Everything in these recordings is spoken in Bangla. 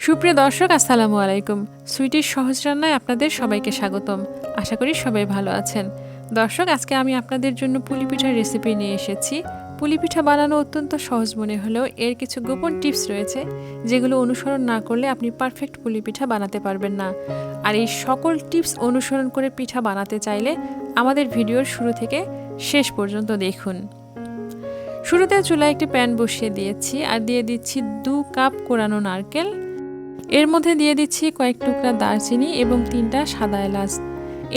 সুপ্রিয় দর্শক, আসসালামু আলাইকুম। সুইটির সহজ রান্নায় আপনাদের সবাইকে স্বাগতম। আশা করি সবাই ভালো আছেন। দর্শক, আজকে আমি আপনাদের জন্য পুলি পিঠার রেসিপি নিয়ে এসেছি। পুলি পিঠা বানানো অত্যন্ত সহজ মনে হলেও এর কিছু গোপন টিপস রয়েছে, যেগুলো অনুসরণ না করলে আপনি পারফেক্ট পুলি পিঠা বানাতে পারবেন না। আর এই সকল টিপস অনুসরণ করে পিঠা বানাতে চাইলে আমাদের ভিডিওর শুরু থেকে শেষ পর্যন্ত দেখুন। শুরুতে চুলায় একটি প্যান বসিয়ে দিয়েছি আর দিয়ে দিচ্ছি 2 কাপ কোরানো নারকেল। এর মধ্যে দিয়ে দিচ্ছি কয়েক টুকরা দারচিনি এবং 3টা সাদা এলাচ।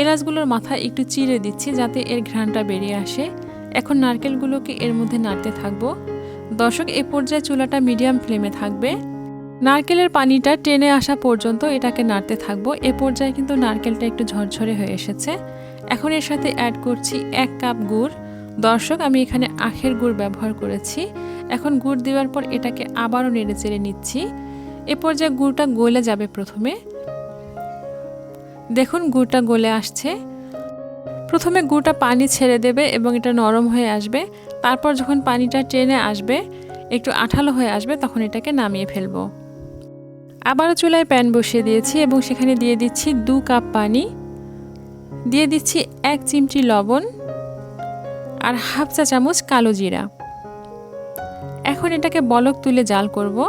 এলাচগুলোর মাথা একটু চিড়ে দিচ্ছি যাতে এর ঘ্রাণটা বেরিয়ে আসে। এখন নারকেলগুলোকে এর মধ্যে নাড়তে থাকবো। দর্শক, এই পর্যায়ে চুলাটা মিডিয়াম ফ্লেমে থাকবে। নারকেলের পানিটা টেনে আসা পর্যন্ত এটাকে নাড়তে থাকবো। এ পর্যায়ে কিন্তু নারকেলটা একটু ঝরঝরে হয়ে এসেছে। এখন এর সাথে অ্যাড করছি 1 কাপ গুড়। দর্শক, আমি এখানে আখের গুড় ব্যবহার করেছি। এখন গুড় দেওয়ার পর এটাকে আবারও নেড়ে চেড়ে নিচ্ছি। এ পর্যায়ে গুড়টা গলে যাবে। প্রথমে দেখুন গুড়টা গলে আসছে। প্রথমে গুড়টা পানি ছেড়ে দেবে এবং এটা নরম হয়ে আসবে। তারপর যখন পানিটা টেনে আসবে, একটু আঠালো হয়ে আসবে, তখন এটাকে নামিয়ে ফেলবো। আবারও চুলায় প্যান বসিয়ে দিয়েছি এবং সেখানে দিয়ে দিচ্ছি 2 কাপ পানি, দিয়ে দিচ্ছি 1 চিমটি লবণ আর হাফ চা চামচ কালো জিরা। এখন এটাকে বলক তুলে জাল করব।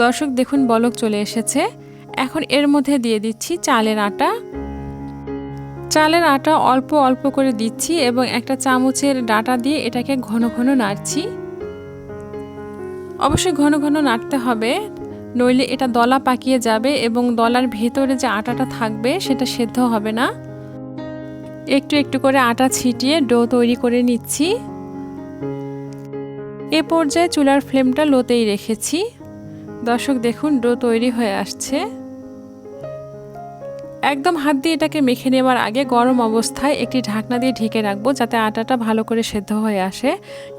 দর্শক, দেখুন বলক চলে এসেছে। এখন এর মধ্যে দিয়ে দিচ্ছি চালের আটা। চালের আটা অল্প অল্প করে দিচ্ছি এবং একটা চামচের ডাটা দিয়ে এটাকে ঘন ঘন নাড়ছি। অবশ্যই ঘন ঘন নাড়তে হবে, নইলে এটা দলা পাকিয়ে যাবে এবং দলার ভেতরে যে আটাটা থাকবে সেটা সেদ্ধ হবে না। একটু একটু করে আটা ছিটিয়ে ডো তৈরি করে নিচ্ছি। এ পর্যায়ে চুলার ফ্লেমটা লোতেই রেখেছি। দর্শক, দেখুন ডো তৈরি হয়ে আসছে। একদম হাত দিয়ে এটাকে মেখে নেওয়ার আগে গরম অবস্থায় একটি ঢাকনা দিয়ে ঢেকে রাখবো, যাতে আটাটা ভালো করে সেদ্ধ হয়ে আসে।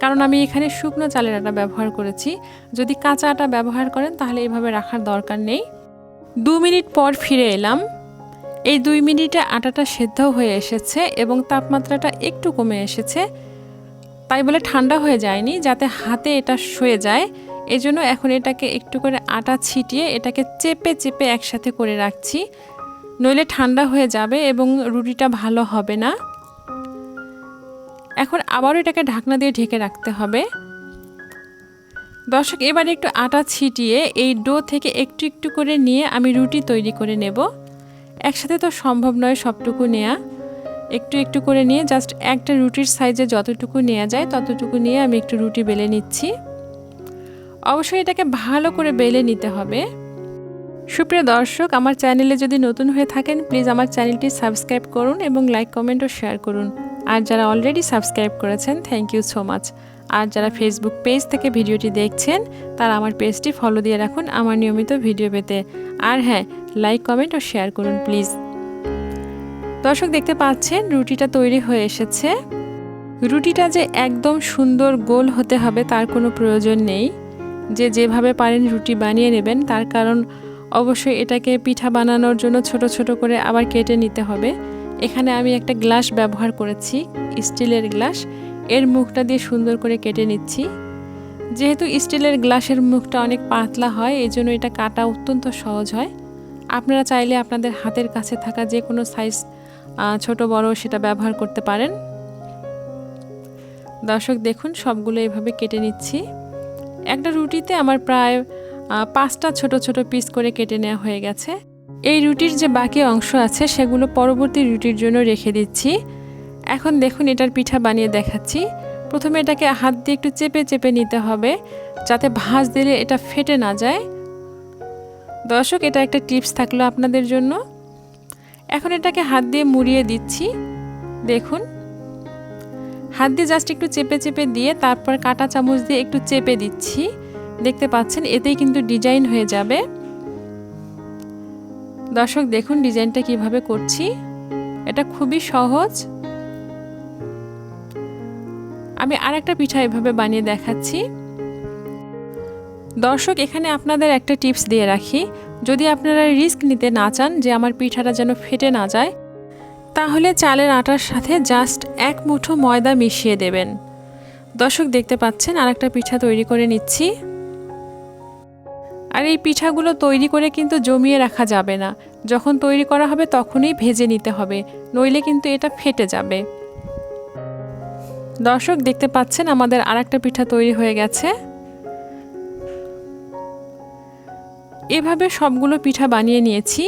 কারণ আমি এখানে শুকনো চালের আটা ব্যবহার করেছি। যদি কাঁচা আটা ব্যবহার করেন তাহলে এইভাবে রাখার দরকার নেই। 2 মিনিট পর ফিরে এলাম। এই 2 মিনিটে আটাটা সেদ্ধ হয়ে এসেছে এবং তাপমাত্রাটা একটু কমে এসেছে। তাই বলে ঠান্ডা হয়ে যায়নি, যাতে হাতে এটা সয়ে যায়। এজন্য এখন এটাকে একটু করে আটা ছিটিয়ে এটাকে চেপে চেপে একসাথে করে রাখছি, নইলে ঠান্ডা হয়ে যাবে এবং রুটিটা ভালো হবে না। এখন আবারও এটাকে ঢাকনা দিয়ে ঢেকে রাখতে হবে। দর্শক, এবার একটু আটা ছিটিয়ে এই ডো থেকে একটু একটু করে নিয়ে আমি রুটি তৈরি করে নেব। একসাথে তো সম্ভব নয় সবটুকু নেওয়া। একটু একটু করে নিয়ে জাস্ট একটা রুটির সাইজে যতটুকু নেওয়া যায় ততটুকু নিয়ে আমি একটু রুটি বেলে নিচ্ছি। অবশ্যই এটাকে ভালো করে বেলে নিতে হবে। সুপ্রিয় দর্শক, আমার চ্যানেলে যদি নতুন হয়ে থাকেন প্লিজ আমার চ্যানেলটি সাবস্ক্রাইব করুন এবং লাইক কমেন্ট ও শেয়ার করুন। আর যারা অলরেডি সাবস্ক্রাইব করেছেন থ্যাংক ইউ সো মাচ। আর যারা ফেসবুক পেজ থেকে ভিডিওটি দেখছেন তারা আমার পেজটি ফলো দিয়ে রাখুন আমার নিয়মিত ভিডিও পেতে। আর হ্যাঁ, লাইক কমেন্ট ও শেয়ার করুন প্লিজ। দর্শক, দেখতে পাচ্ছেন রুটিটা তৈরি হয়ে এসেছে। রুটিটা যে একদম সুন্দর গোল হতে হবে তার কোনো প্রয়োজন নেই। যেভাবে পারেন রুটি বানিয়ে নেবেন, তার কারণ অবশ্যই এটাকে পিঠা বানানোর জন্য ছোট ছোট করে আবার কেটে নিতে হবে। এখানে আমি একটা গ্লাস ব্যবহার করেছি, স্টিলের গ্লাস। এর মুখটা দিয়ে সুন্দর করে কেটে নিচ্ছি। যেহেতু স্টিলের গ্লাসের মুখটা অনেক পাতলা হয়, এই জন্য এটা কাটা অত্যন্ত সহজ হয়। আপনারা চাইলে আপনাদের হাতের কাছে থাকা যে কোনো সাইজ, ছোট বড়, সেটা ব্যবহার করতে পারেন। দর্শক, দেখুন সবগুলো এভাবে কেটে নিচ্ছি। একটা রুটিতে আমার প্রায় 5টা ছোট ছোট পিস করে কেটে নেওয়া হয়ে গেছে। এই রুটির যে বাকি অংশ আছে সেগুলো পরবর্তী রুটির জন্য রেখে দিচ্ছি। এখন দেখুন এটার পিঠা বানিয়ে দেখাচ্ছি। প্রথমে এটাকে হাত দিয়ে একটু চেপে চেপে নিতে হবে, যাতে ভাঁজ দিলে এটা ফেটে না যায়। দর্শক, এটা একটা টিপস থাকলো আপনাদের জন্য। এখন এটাকে হাত দিয়ে মুড়িয়ে দিচ্ছি। দেখুন, হাত দিয়ে জাস্ট একটু চেপে চেপে দিয়ে তারপর কাঁটা চামচ দিয়ে একটু চেপে দিচ্ছি। দেখতে পাচ্ছেন, এতেই কিন্তু ডিজাইন হয়ে যাবে। দর্শক, দেখুন ডিজাইনটা কিভাবে করছি। এটা খুবই সহজ। আমি আরেকটা পিঠা এভাবে বানিয়ে দেখাচ্ছি। দর্শক, এখানে আপনাদের একটা টিপস দিয়ে রাখি। যদি আপনারা রিস্ক নিতে না চান যে আমার পিঠাটা যেন ফেটে না যায়, তাহলে চালের আটার সাথে জাস্ট 1 মুঠো ময়দা মিশিয়ে দেবেন। দর্শক, দেখতে পাচ্ছেন আরেকটা পিঠা তৈরি করে নিচ্ছি। আর আর এই পিঠাগুলো তৈরি করে কিন্তু জমিয়ে রাখা যাবে না, যখন তৈরি করা হবে তখনই ভেজে নিতে হবে, নইলে কিন্তু এটা ফেটে যাবে। দর্শক দেখতে পাচ্ছেন আমাদের আরেকটা পিঠা তৈরি হয়ে গেছে। এভাবে সবগুলো পিঠা বানিয়ে নিয়েছি।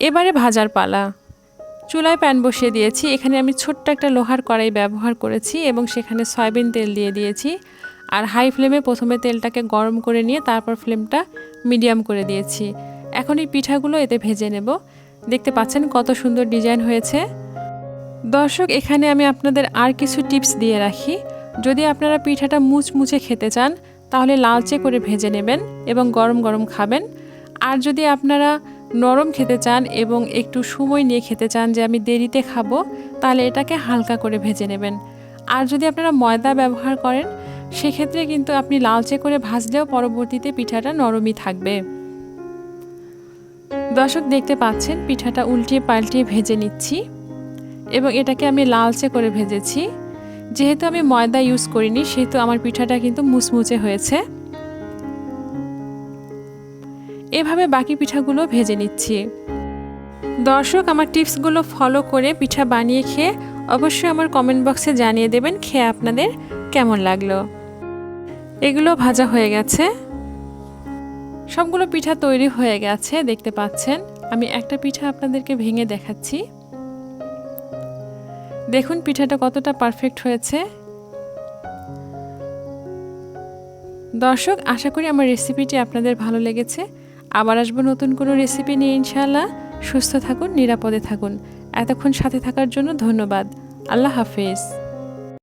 এবারে ভাজার পালা। চুলায় প্যান বসিয়ে দিয়েছি। এখানে আমি ছোট্ট একটা লোহার কড়াই ব্যবহার করেছি এবং সেখানে সয়াবিন তেল দিয়ে দিয়েছি। আর হাই ফ্লেমে প্রথমে তেলটাকে গরম করে নিয়ে তারপর ফ্লেমটা মিডিয়াম করে দিয়েছি। এখন এই পিঠাগুলো এতে ভেজে নেব। দেখতে পাচ্ছেন কত সুন্দর ডিজাইন হয়েছে। দর্শক এখানে আমি আপনাদের আর কিছু টিপস দিয়ে রাখি। যদি আপনারা পিঠাটা মুচমুচে খেতে চান তাহলে লালচে করে ভেজে নেবেন এবং গরম গরম খাবেন। আর যদি আপনারা নরম খেতে চান এবং একটু সময় নিয়ে খেতে চান যে আমি দেরিতে খাবো, তাহলে এটাকে হালকা করে ভেজে নেবেন। আর যদি আপনারা ময়দা ব্যবহার করেন সেক্ষেত্রে কিন্তু আপনি লালচে করে ভাজলেও পরবর্তীতে পিঠাটা নরমই থাকবে। দর্শক দেখতে পাচ্ছেন পিঠাটা উল্টিয়ে পাল্টিয়ে ভেজে নিচ্ছি এবং এটাকে আমি লালচে করে ভেজেছি। যেহেতু আমি ময়দা ইউজ করিনি সেহেতু আমার পিঠাটা কিন্তু মুচমুচে হয়েছে। এভাবে বাকি পিঠাগুলো ভেজে নিচ্ছি। দর্শক আমার টিপসগুলো ফলো করে পিঠা বানিয়ে খেয়ে অবশ্যই আমার কমেন্ট বক্সে জানিয়ে দেবেন খেয়ে আপনাদের কেমন লাগলো। এগুলো ভাজা হয়ে গেছে, সবগুলো পিঠা তৈরি হয়ে গেছে। দেখতে পাচ্ছেন আমি একটা পিঠা আপনাদেরকে ভেঙে দেখাচ্ছি। দেখুন পিঠাটা কতটা পারফেক্ট হয়েছে। দর্শক আশা করি আমার রেসিপিটি আপনাদের ভালো লেগেছে। আবার আসবো নতুন কোনো রেসিপি নিয়ে ইনশাআল্লাহ। সুস্থ থাকুন, নিরাপদে থাকুন। এতক্ষণ সাথে থাকার জন্য ধন্যবাদ। আল্লাহ হাফেজ।